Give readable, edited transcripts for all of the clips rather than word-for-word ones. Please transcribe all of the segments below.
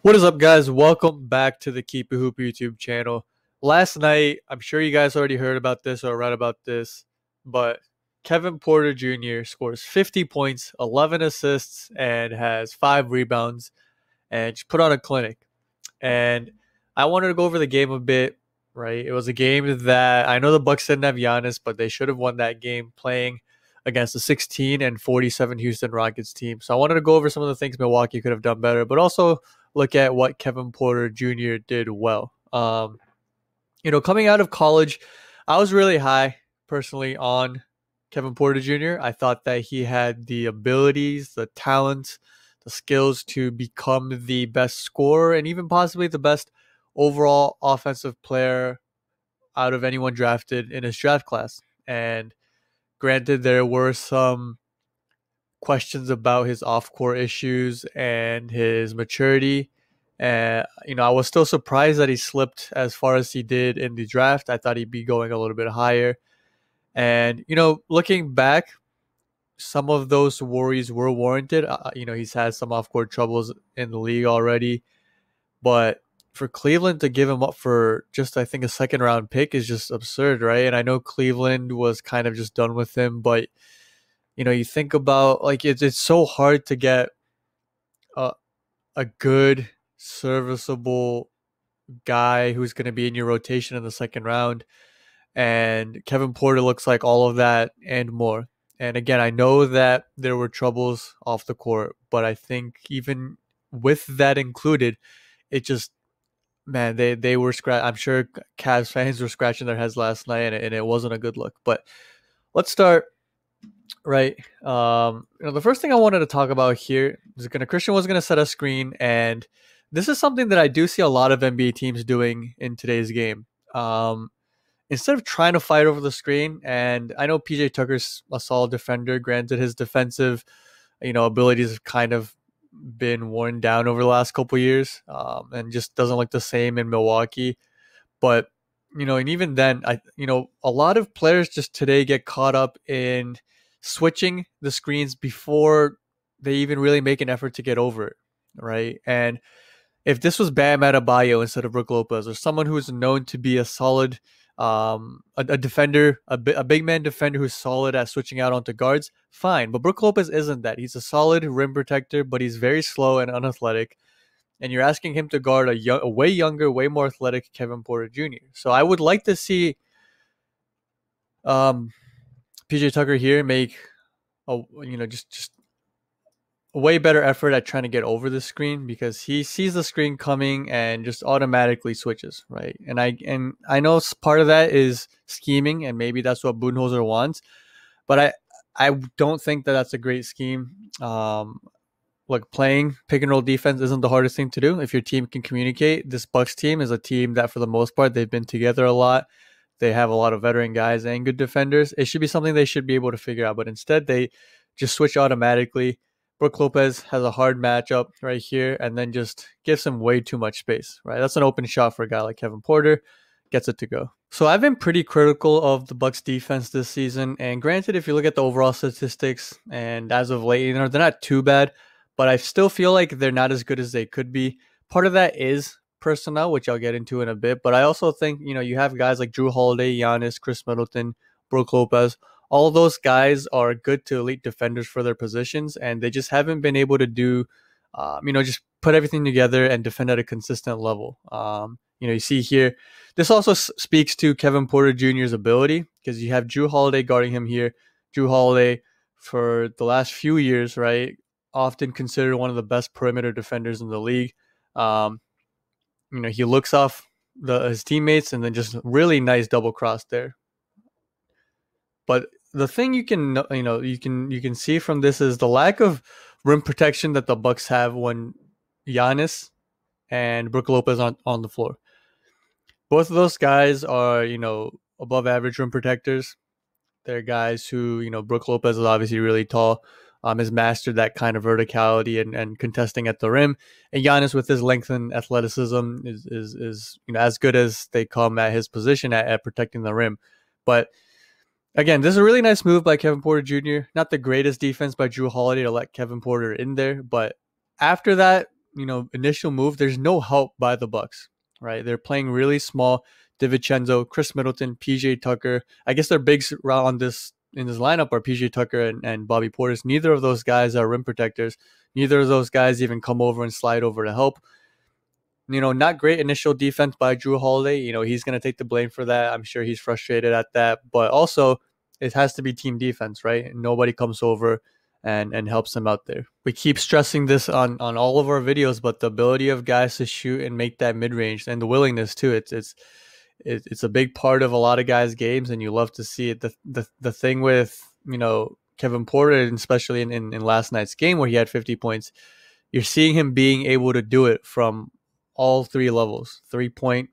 What is up, guys? Welcome back to the Keep It Hoop YouTube channel. Last night, I'm sure you guys already heard about this or read about this, but Kevin Porter Jr. scores 50 points, 11 assists, and has 5 rebounds, and just put on a clinic. And I wanted to go over the game a bit, right? It was a game that I know the Bucks didn't have Giannis, but they should have won that game playing against the 16 and 47 Houston Rockets team. So I wanted to go over some of the things Milwaukee could have done better, but also look at what Kevin Porter Jr. did well. Coming out of college, I was really high personally on Kevin Porter Jr. I thought that he had the abilities, the talents, the skills to become the best scorer and even possibly the best overall offensive player out of anyone drafted in his draft class. And granted, there were some questions about his off-court issues and his maturity. And, I was still surprised that he slipped as far as he did in the draft. I thought he'd be going a little bit higher. And, looking back, some of those worries were warranted. He's had some off-court troubles in the league already. But for Cleveland to give him up for just, I think, a second-round pick is just absurd, right? And I know Cleveland was kind of just done with him, but you think about it's so hard to get a good, serviceable guy who's going to be in your rotation in the second round. And Kevin Porter looks like all of that and more. And again, I know that there were troubles off the court, but I think even with that included, it just, man, they were I'm sure Cavs fans were scratching their heads last night, and it wasn't a good look. But let's start. Right. The first thing I wanted to talk about here is Christian was gonna set a screen, and this is something that I do see a lot of NBA teams doing in today's game. Instead of trying to fight over the screen, and I know PJ Tucker's a solid defender. Granted, his defensive, abilities have kind of been worn down over the last couple of years, and just doesn't look the same in Milwaukee. But and even then, a lot of players just today get caught up in switching the screens before they even really make an effort to get over it, right? And if this was Bam Adebayo instead of Brook Lopez, or someone who's known to be a solid, a defender, a big man defender who's solid at switching out onto guards, fine. But Brook Lopez isn't that. He's a solid rim protector, but he's very slow and unathletic. And you're asking him to guard a way younger, way more athletic Kevin Porter Jr. So I would like to see PJ Tucker here make just a way better effort at trying to get over the screen, because he sees the screen coming and just automatically switches, right? And I know part of that is scheming, and maybe that's what Budenholzer wants, but I don't think that that's a great scheme. Playing pick and roll defense isn't the hardest thing to do if your team can communicate. This Bucks team is a team that, for the most part, they've been together a lot. They have a lot of veteran guys and good defenders. It should be something they should be able to figure out, but instead they just switch automatically. Brook Lopez has a hard matchup right here and then just gives him way too much space, right? That's an open shot for a guy like Kevin Porter. Gets it to go. So I've been pretty critical of the Bucks defense this season, and granted, if you look at the overall statistics, and as of late, they're not too bad, but I still feel like they're not as good as they could be. Part of that is personnel, which I'll get into in a bit, but I also think, you have guys like Drew Holiday, Giannis, Chris Middleton, Brook Lopez. All those guys are good to elite defenders for their positions, and they just haven't been able to do, just put everything together and defend at a consistent level. You see here, this also speaks to Kevin Porter Jr.'s ability, because you have Drew Holiday guarding him here. Drew Holiday, for the last few years, right, often considered one of the best perimeter defenders in the league. He looks off his teammates and then just really nice double cross there. But the thing you can see from this is the lack of rim protection that the Bucks have when Giannis and Brook Lopez on the floor. Both of those guys are, above average rim protectors. They're guys who, Brook Lopez is obviously really tall. Has mastered that kind of verticality and contesting at the rim. And Giannis, with his length and athleticism, is as good as they come at his position at protecting the rim. But again, this is a really nice move by Kevin Porter Jr. Not the greatest defense by Drew Holiday to let Kevin Porter in there, but after that, initial move, there's no help by the Bucks, right? They're playing really small. DiVincenzo, Chris Middleton, PJ Tucker. I guess their bigs on this in this lineup are PJ Tucker and Bobby Portis. Neither of those guys are rim protectors. Neither of those guys even come over and slide over to help. Not great initial defense by Jrue Holiday. He's going to take the blame for that. I'm sure he's frustrated at that. But also, it has to be team defense, right? Nobody comes over and helps him out there. We keep stressing this on all of our videos, but the ability of guys to shoot and make that mid range and the willingness to it's a big part of a lot of guys' games, and you love to see it. The thing with Kevin Porter, and especially in last night's game where he had 50 points, you're seeing him being able to do it from all three levels: 3-point,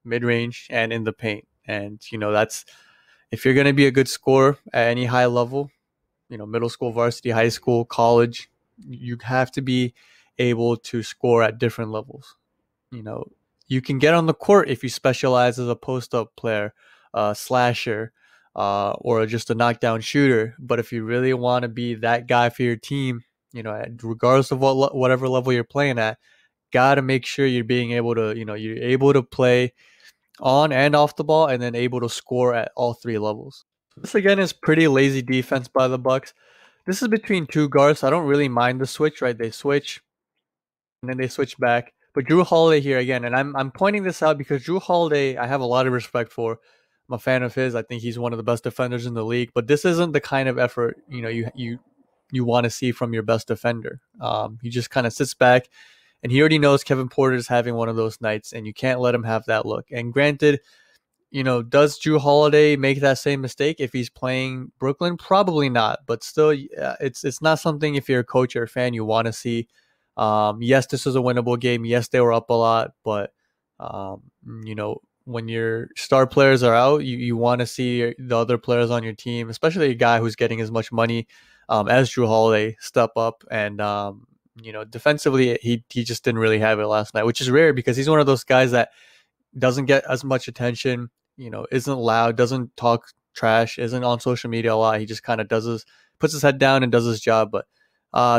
mid range, and in the paint. And that's, if you're going to be a good scorer at any high level, middle school, varsity, high school, college, you have to be able to score at different levels. You can get on the court if you specialize as a post-up player, slasher, or just a knockdown shooter. But if you really want to be that guy for your team, regardless of whatever level you're playing at, got to make sure you're being able to, you're able to play on and off the ball, and then able to score at all three levels. This again is pretty lazy defense by the Bucks. This is between two guards, so I don't really mind the switch, right? They switch and then they switch back. But Jrue Holiday here again, and I'm pointing this out because Jrue Holiday I have a lot of respect for. I'm a fan of his. I think he's one of the best defenders in the league. But this isn't the kind of effort you want to see from your best defender. He just kind of sits back, and he already knows Kevin Porter is having one of those nights, and you can't let him have that look. And granted, does Jrue Holiday make that same mistake if he's playing Brooklyn? Probably not, but still, it's not something, if you're a coach or a fan, you want to see. Yes, this was a winnable game. Yes, they were up a lot, but when your star players are out, you want to see the other players on your team, especially a guy who's getting as much money as Jrue Holiday, step up. And defensively, he just didn't really have it last night, which is rare because he's one of those guys that doesn't get as much attention, isn't loud, doesn't talk trash, isn't on social media a lot. He just kind of puts his head down and does his job, but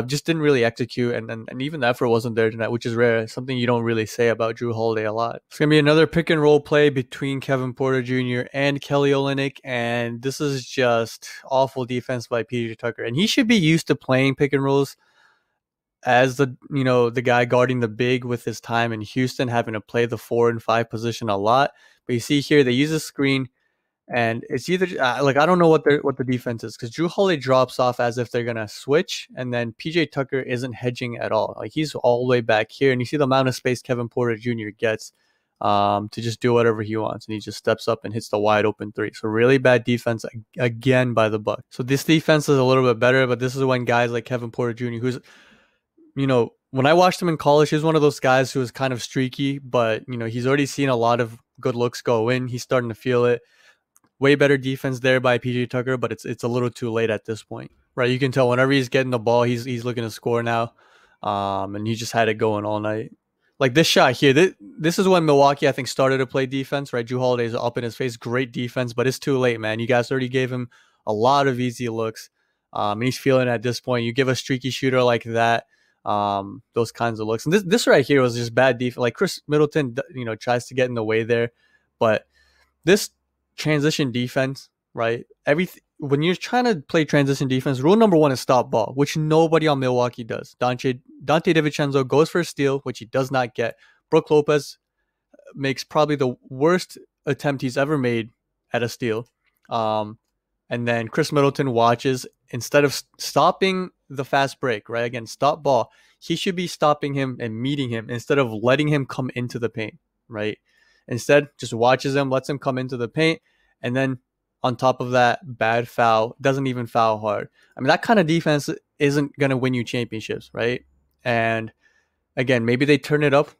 just didn't really execute, and even the effort wasn't there tonight, which is rare. Something you don't really say about Jrue Holiday a lot. It's going to be another pick and roll play between Kevin Porter Jr. and Kelly Olynyk, and this is just awful defense by PJ Tucker. And he should be used to playing pick and rolls as the guy guarding the big with his time in Houston, having to play the 4 and 5 position a lot. But you see here, they use a screen, and it's either I don't know what the defense is, because Jrue Holiday drops off as if they're gonna switch, and then PJ Tucker isn't hedging at all. Like, he's all the way back here, and you see the amount of space Kevin Porter Jr. gets to just do whatever he wants, and he just steps up and hits the wide open three. So really bad defense again by the Bucks. So this defense is a little bit better, but this is when guys like Kevin Porter Jr., who's when I watched him in college, he was one of those guys who was kind of streaky, but he's already seen a lot of good looks go in. He's starting to feel it. Way better defense there by PJ Tucker, but it's a little too late at this point, right? You can tell whenever he's getting the ball, he's looking to score now, and he just had it going all night. Like this shot here, this is when Milwaukee, I think, started to play defense, right? Jrue Holiday's up in his face, great defense, but it's too late, man. You guys already gave him a lot of easy looks, and he's feeling it at this point. You give a streaky shooter like that those kinds of looks, and this right here was just bad defense. Like Chris Middleton, tries to get in the way there, but this transition defense, right? When you're trying to play transition defense, rule number one is stop ball, which nobody on Milwaukee does. Dante DiVincenzo goes for a steal, which he does not get. Brook Lopez makes probably the worst attempt he's ever made at a steal. And then Chris Middleton watches, instead of stopping the fast break, right? Again, stop ball. He should be stopping him and meeting him instead of letting him come into the paint, right? Instead, just watches him, lets him come into the paint, and then on top of that, bad foul, doesn't even foul hard. I mean, that kind of defense isn't going to win you championships, right? And again, maybe they turn it up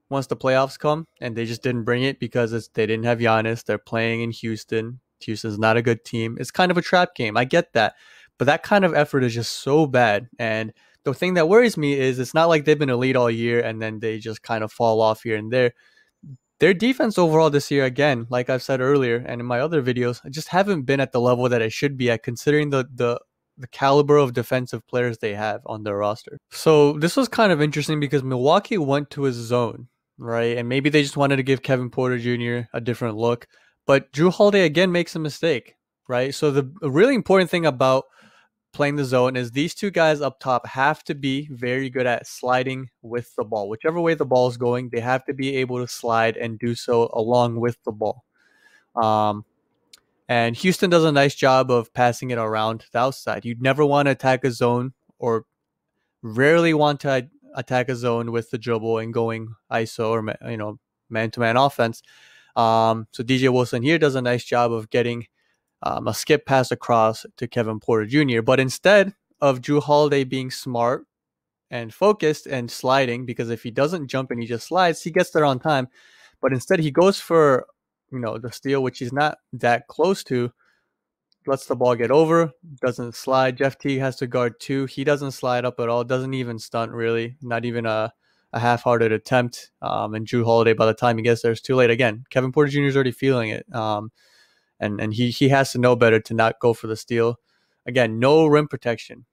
once the playoffs come, and they just didn't bring it because they didn't have Giannis. They're playing in Houston. Houston's not a good team. It's kind of a trap game. I get that. But that kind of effort is just so bad. And the thing that worries me is it's not like they've been elite all year and then they just kind of fall off here and there. Their defense overall this year, again, like I've said earlier and in my other videos, just haven't been at the level that it should be at, considering the the caliber of defensive players they have on their roster. So this was kind of interesting because Milwaukee went to his zone, right? And maybe they just wanted to give Kevin Porter Jr. a different look. But Drew Holiday again makes a mistake, right? So the really important thing about playing the zone is these two guys up top have to be very good at sliding with the ball. Whichever way the ball is going, they have to be able to slide and do so along with the ball. And Houston does a nice job of passing it around the outside. You'd never want to attack a zone, or rarely want to attack a zone with the dribble and going ISO or man-to-man offense. So DJ Wilson here does a nice job of getting a skip pass across to Kevin Porter Jr. But instead of Drew Holiday being smart and focused and sliding, because if he doesn't jump and he just slides, he gets there on time. But instead he goes for the steal, which he's not that close to, lets the ball get over, doesn't slide. Jeff Teague has to guard 2. He doesn't slide up at all, doesn't even stunt really, not even a half-hearted attempt. And Drew Holiday, by the time he gets there, it's too late. Again, Kevin Porter Jr. is already feeling it. And he has to know better to not go for the steal. Again, no rim protection,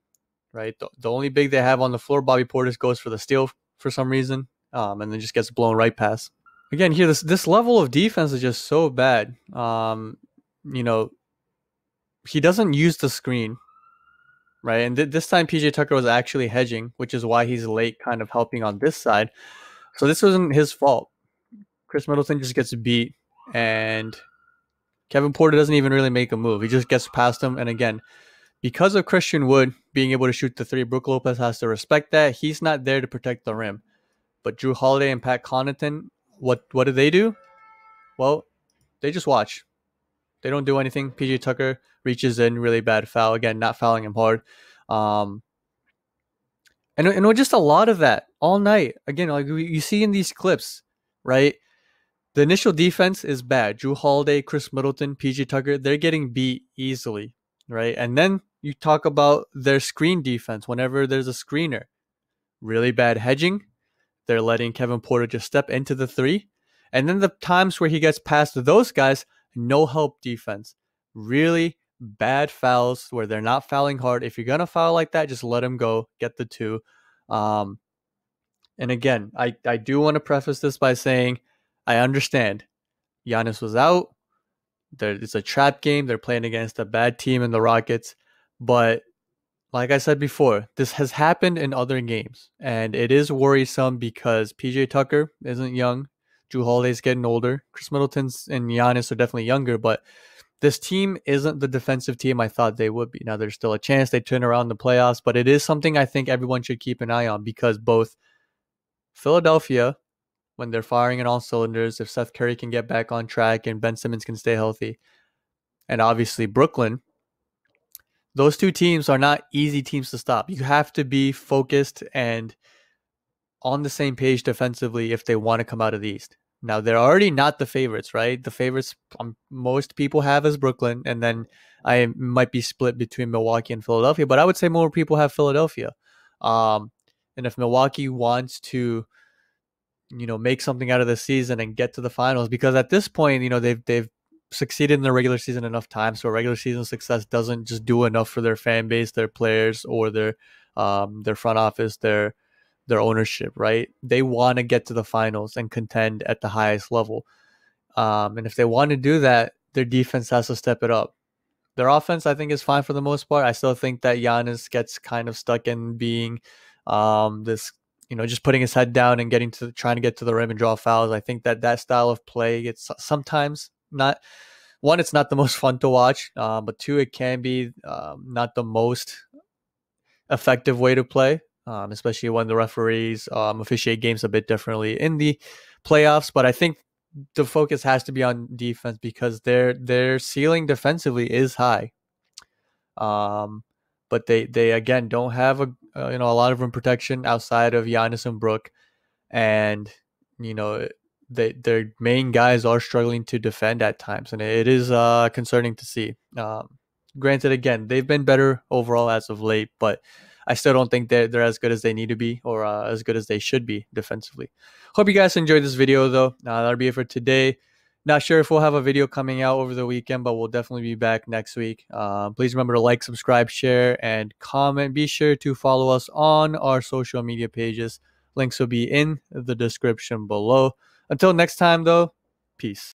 right? The only big they have on the floor, Bobby Portis, goes for the steal for some reason, and then just gets blown right past. Again, here, this level of defense is just so bad. He doesn't use the screen, right? And this time PJ Tucker was actually hedging, which is why he's late kind of helping on this side. So this wasn't his fault. Chris Middleton just gets beat, and Kevin Porter doesn't even really make a move. He just gets past him. And again, because of Christian Wood being able to shoot the 3, Brook Lopez has to respect that. He's not there to protect the rim. But Drew Holiday and Pat Connaughton, what do they do? Well, they just watch. They don't do anything. PJ Tucker reaches in, really bad foul. Again, not fouling him hard. And just a lot of that all night. Again, like you see in these clips, right? The initial defense is bad. Drew Holiday, Chris Middleton, PJ Tucker, they're getting beat easily, right? And then you talk about their screen defense whenever there's a screener. Really bad hedging. They're letting Kevin Porter just step into the 3. And then the times where he gets past those guys, no help defense. Really bad fouls where they're not fouling hard. If you're going to foul like that, just let him go, get the 2. And again, I do want to preface this by saying I understand Giannis was out. It's a trap game. They're playing against a bad team in the Rockets. But like I said before, this has happened in other games. And it is worrisome because PJ Tucker isn't young. Drew Holiday's getting older. Chris Middleton's and Giannis are definitely younger. But this team isn't the defensive team I thought they would be. Now, there's still a chance they turn around the playoffs. But it is something I think everyone should keep an eye on because both Philadelphia, when they're firing in all cylinders, if Seth Curry can get back on track and Ben Simmons can stay healthy, and obviously Brooklyn, those two teams are not easy teams to stop. You have to be focused and on the same page defensively if they want to come out of the East. Now, they're already not the favorites, right? The favorites most people have is Brooklyn, and then I might be split between Milwaukee and Philadelphia, but I would say more people have Philadelphia. And if Milwaukee wants to make something out of the season and get to the finals, because at this point, they've succeeded in the regular season enough times. So regular season success doesn't just do enough for their fan base, their players, or their front office, their ownership, right? They want to get to the finals and contend at the highest level. And if they want to do that, their defense has to step it up. Their offense, I think, is fine for the most part. I still think that Giannis gets kind of stuck in being this, just putting his head down and trying to get to the rim and draw fouls. I think that style of play, it's sometimes not, one, it's not the most fun to watch, but 2, it can be not the most effective way to play, especially when the referees officiate games a bit differently in the playoffs. But I think the focus has to be on defense because their ceiling defensively is high. But they again don't have a lot of rim protection outside of Giannis and Brook, and their main guys are struggling to defend at times, and it is concerning to see. Granted, again, they've been better overall as of late, but I still don't think they're as good as they need to be or as good as they should be defensively. Hope you guys enjoyed this video, though. That'll be it for today. Not sure if we'll have a video coming out over the weekend, but we'll definitely be back next week. Please remember to like, subscribe, share, and comment. Be sure to follow us on our social media pages. Links will be in the description below. Until next time, though, peace.